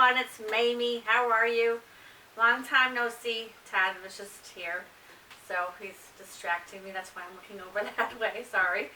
everyone, it's Mamie. How are you? Long time no see. Tad was just here, so he's distracting me. That's why I'm looking over that way. Sorry.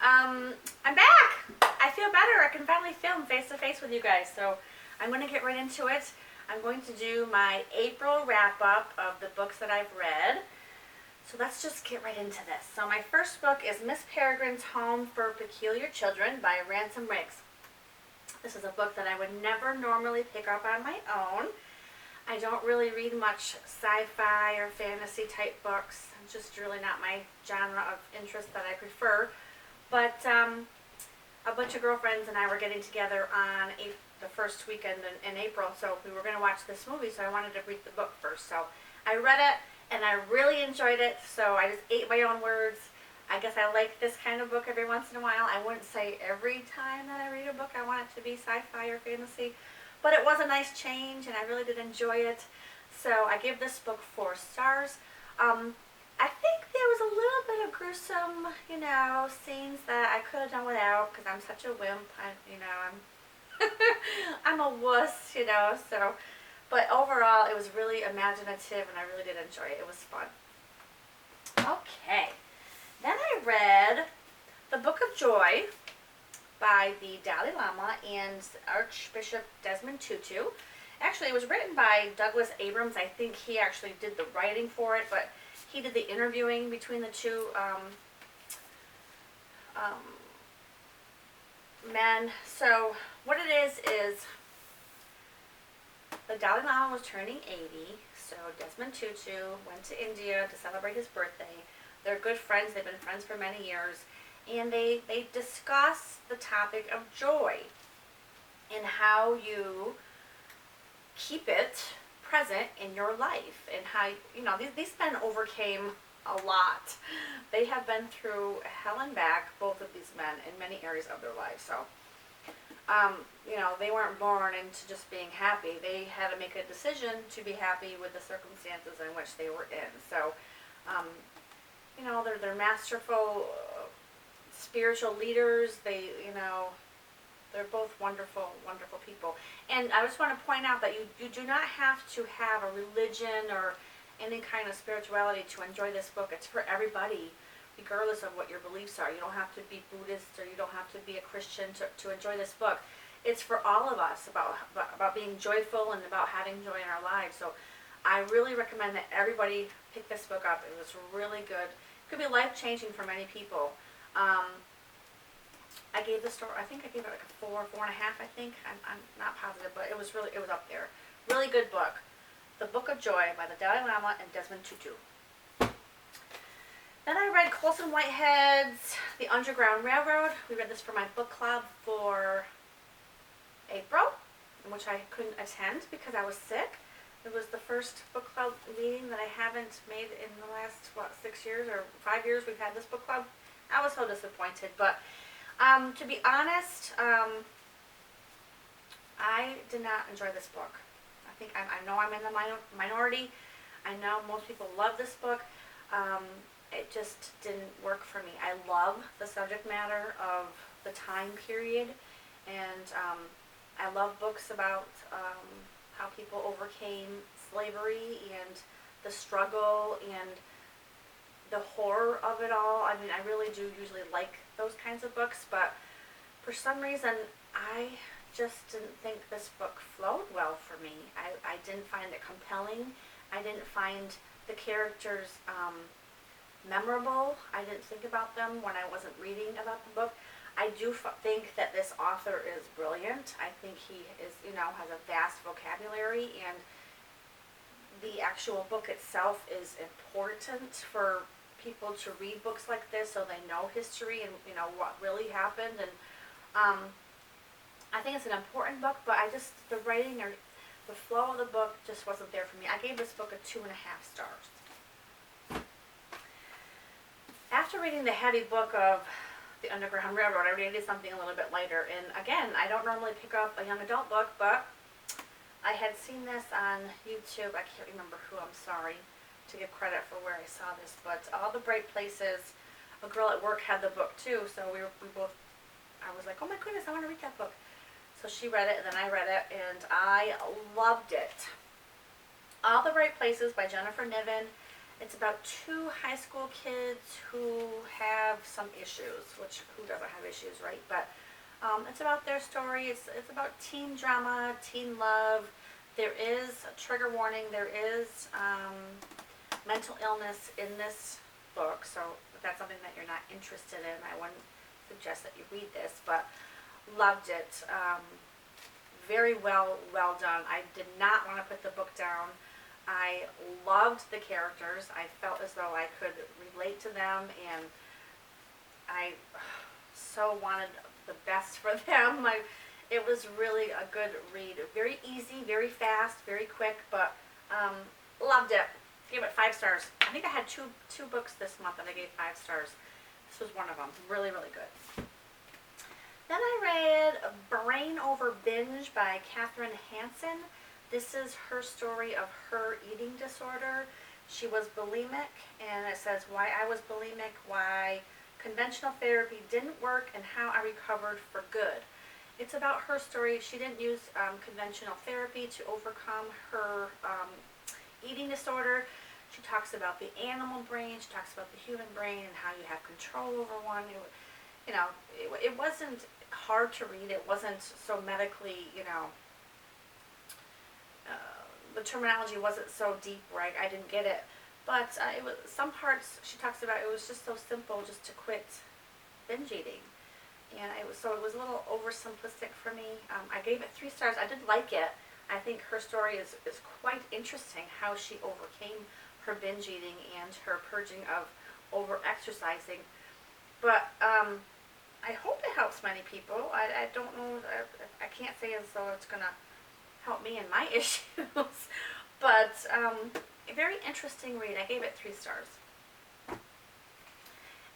I'm back. I feel better. I can finally film face to face with you guys. So I'm going to get right into it. I'm going to do my April wrap up of the books that I've read. So let's just get right into this. So my first book is Miss Peregrine's Home for Peculiar Children by Ransom Riggs. This is a book that I would never normally pick up on my own. I don't really read much sci-fi or fantasy type books. It's just really not my genre of interest that I prefer. But a bunch of girlfriends and I were getting together on the first weekend in April, so we were going to watch this movie, so I wanted to read the book first. So I read it, and I really enjoyed it, so I just ate my own words. I guess I like this kind of book every once in a while. I wouldn't say every time that I read a book I want it to be sci-fi or fantasy, but it was a nice change, and I really did enjoy it. So I gave this book 4 stars. I think there was a little bit of gruesome, scenes that I could have done without because I'm such a wimp. I'm a wuss, so. But overall, it was really imaginative, and I really did enjoy it. It was fun. Okay. Then I read The Book of Joy by the Dalai Lama and Archbishop Desmond Tutu. Actually, it was written by Douglas Abrams. I think he actually did the writing for it, but he did the interviewing between the two men. So what it is the Dalai Lama was turning 80, so Desmond Tutu went to India to celebrate his birthday. They're good friends. They've been friends for many years. And they discuss the topic of joy and how you keep it present in your life, and how, these men overcame a lot. They have been through hell and back, both of these men, in many areas of their lives. So, they weren't born into just being happy. They had to make a decision to be happy with the circumstances in which they were in. So, they're masterful spiritual leaders. They're both wonderful, wonderful people. And I just want to point out that you do not have to have a religion or any kind of spirituality to enjoy this book. It's for everybody, regardless of what your beliefs are. You don't have to be Buddhist, or you don't have to be a Christian to enjoy this book. It's for all of us, about being joyful and about having joy in our lives. So I really recommend that everybody pick this book up. It was really good. It could be life-changing for many people. I gave the story, I think I gave it like a 4, 4.5, I think. I'm not positive, but it was up there. Really good book. The Book of Joy by the Dalai Lama and Desmond Tutu. Then I read Colson Whitehead's The Underground Railroad. We read this for my book club for April, in which I couldn't attend because I was sick. It was the first book club meeting that I haven't made in the last, 6 years or 5 years we've had this book club. I was so disappointed, but to be honest, I did not enjoy this book. I know I'm in the minority. I know most people love this book. It just didn't work for me. I love the subject matter of the time period, and I love books about how people overcame slavery and the struggle and the horror of it all. I mean, I really do usually like those kinds of books, but for some reason, I just didn't think this book flowed well for me. I didn't find it compelling. I didn't find the characters memorable. I didn't think about them when I wasn't reading about the book. I do think that this author is brilliant. I think he is, has a vast vocabulary, and the actual book itself is important for people to read books like this so they know history and what really happened. And I think it's an important book, but the writing or the flow of the book just wasn't there for me. I gave this book a 2.5 stars. After reading the heavy book of The Underground Railroad, I needed something a little bit lighter. And again, I don't normally pick up a young adult book, but I had seen this on YouTube. I can't remember who, I'm sorry to give credit for where I saw this, but All the Bright Places, a girl at work had the book too, so I was like, oh my goodness, I want to read that book. So So she read it, and then I read it, and I loved it. All the Right Places by Jennifer Niven. It's about two high school kids who have some issues, which who doesn't have issues, right? But it's about their story. It's about teen drama, teen love. There is a trigger warning. There is mental illness in this book, so if that's something that you're not interested in, I wouldn't suggest that you read this, but loved it. Very well done. I did not want to put the book down. I loved the characters. I felt as though I could relate to them, and I so wanted the best for them. It was really a good read. Very easy, very fast, very quick, but loved it. Gave it 5 stars. I think I had two books this month that I gave 5 stars. This was one of them. Really, really good. Then I read Brain Over Binge by Katherine Hansen. This is her story of her eating disorder. She was bulimic, and it says why I was bulimic, why conventional therapy didn't work, and how I recovered for good. It's about her story. She didn't use conventional therapy to overcome her eating disorder. She talks about the animal brain. She talks about the human brain and how you have control over one. It wasn't hard to read. It wasn't so medically, the terminology wasn't so deep where I didn't get it. But it was some parts she talks about. It was just so simple, just to quit binge eating, and it was a little oversimplistic for me. I gave it 3 stars. I did like it. I think her story is quite interesting. How she overcame her binge eating and her purging of over exercising. But I hope it helps many people. I don't know. I can't say as though it's gonna help me in my issues, but a very interesting read. I gave it 3 stars.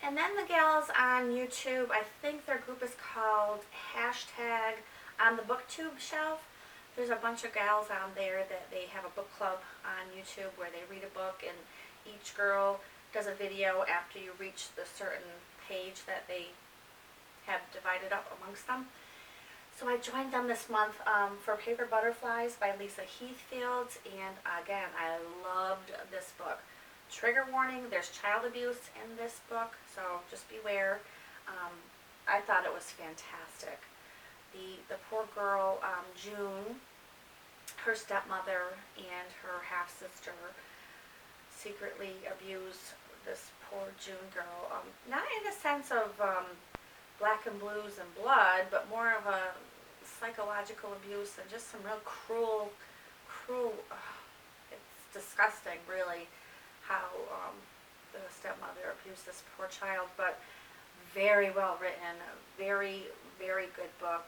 And then the gals on YouTube, I think their group is called # on the booktube shelf. There's a bunch of gals on there that they have a book club on YouTube where they read a book, and each girl does a video after you reach the certain page that they have divided up amongst them. So I joined them this month for Paper Butterflies by Lisa Heathfield, and again, I loved this book. Trigger warning, there's child abuse in this book, so just beware. I thought it was fantastic. The poor girl, June, her stepmother and her half-sister secretly abused this poor June girl. Not in the sense of black and blues and blood, but more of a psychological abuse and just some real cruel, it's disgusting, really, how the stepmother abused this poor child, but very well written, very, very good book.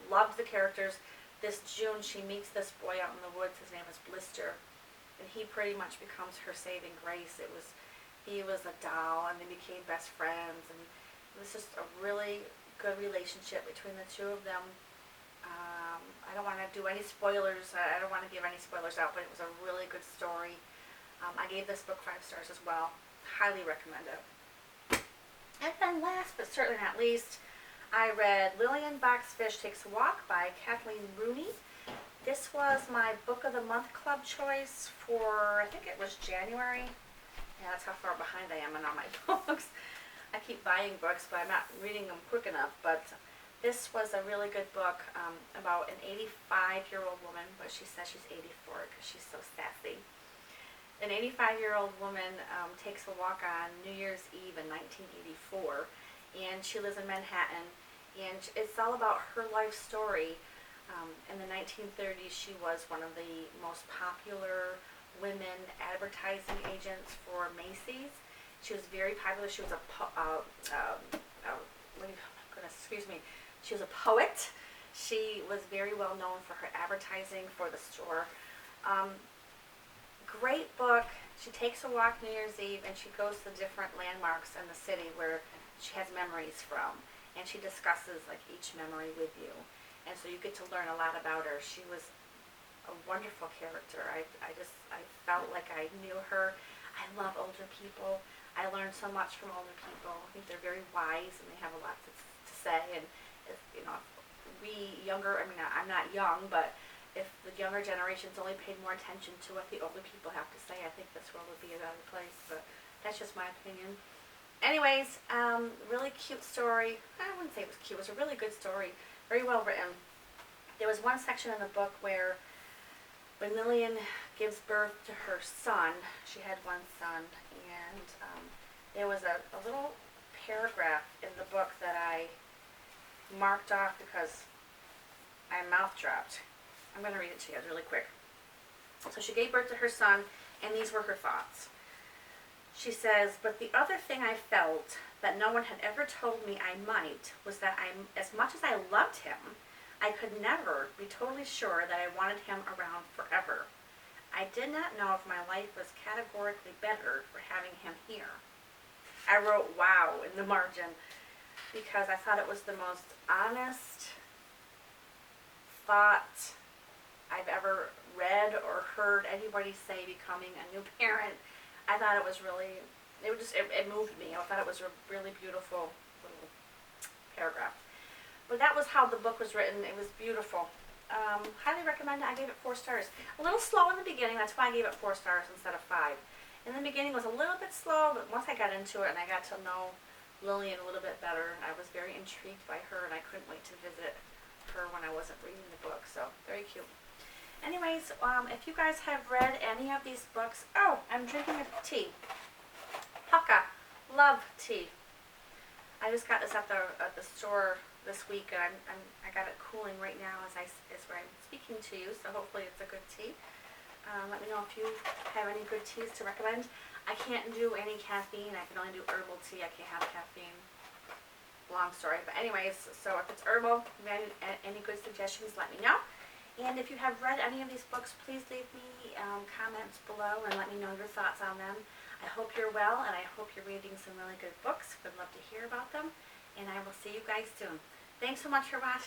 Loved the characters. This June, she meets this boy out in the woods. His name is Blister, and he pretty much becomes her saving grace. He was a doll, and they became best friends, and it was just a really good relationship between the two of them. I don't want to do any spoilers. I don't want to give any spoilers out, but it was a really good story. I gave this book 5 stars as well. Highly recommend it. And then last but certainly not least, I read Lillian Boxfish Takes a Walk by Kathleen Rooney. This was my Book of the Month Club choice for, I think it was January. Yeah, that's how far behind I am on all my books. I keep buying books, but I'm not reading them quick enough. But this was a really good book about an 85-year-old woman, but she says she's 84 because she's so sassy. An 85-year-old woman takes a walk on New Year's Eve in 1984, and she lives in Manhattan, and it's all about her life story. In the 1930s, she was one of the most popular women advertising agents for Macy's. She was very popular. She was she was a poet. She was very well known for her advertising for the store. Great book. She takes a walk New Year's Eve, and she goes to different landmarks in the city where she has memories from, and she discusses like each memory with you, and so you get to learn a lot about her. She was a wonderful character. I felt like I knew her. I love older people. I learned so much from older people. I think they're very wise, and they have a lot to say, and we younger, I mean, I'm not young, but if the younger generations only paid more attention to what the older people have to say, I think this world would be a better place, but that's just my opinion. Anyways, really cute story. I wouldn't say it was cute, it was a really good story, very well written. There was one section in the book where when Lillian gives birth to her son, she had one son, and there was a little paragraph in the book that I marked off because my mouth dropped. I'm going to read it to you really quick. So she gave birth to her son, and these were her thoughts. She says, "But the other thing I felt that no one had ever told me I might was that as much as I loved him, I could never be totally sure that I wanted him around forever. I did not know if my life was categorically better for having him here." I wrote "wow" in the margin because I thought it was the most honest thought I've ever read or heard anybody say becoming a new parent. I thought it was really, it moved me. I thought it was a really beautiful little paragraph. But that was how the book was written. It was beautiful. Highly recommend it. I gave it 4 stars. A little slow in the beginning. That's why I gave it 4 stars instead of 5. In the beginning it was a little bit slow, but once I got into it and I got to know Lillian a little bit better, I was very intrigued by her, and I couldn't wait to visit her when I wasn't reading the book. So very cute. Anyways, if you guys have read any of these books, oh, I'm drinking a tea. Pucka Love Tea. I just got this at the store this week, and I got it cooling right now as I'm speaking to you. So hopefully it's a good tea. Let me know if you have any good teas to recommend. I can't do any caffeine. I can only do herbal tea. I can't have caffeine. Long story, but anyways, so if it's herbal, any good suggestions, let me know. And if you have read any of these books, please leave me comments below and let me know your thoughts on them. I hope you're well, and I hope you're reading some really good books. Would love to hear about them, and I will see you guys soon. Thanks so much for watching.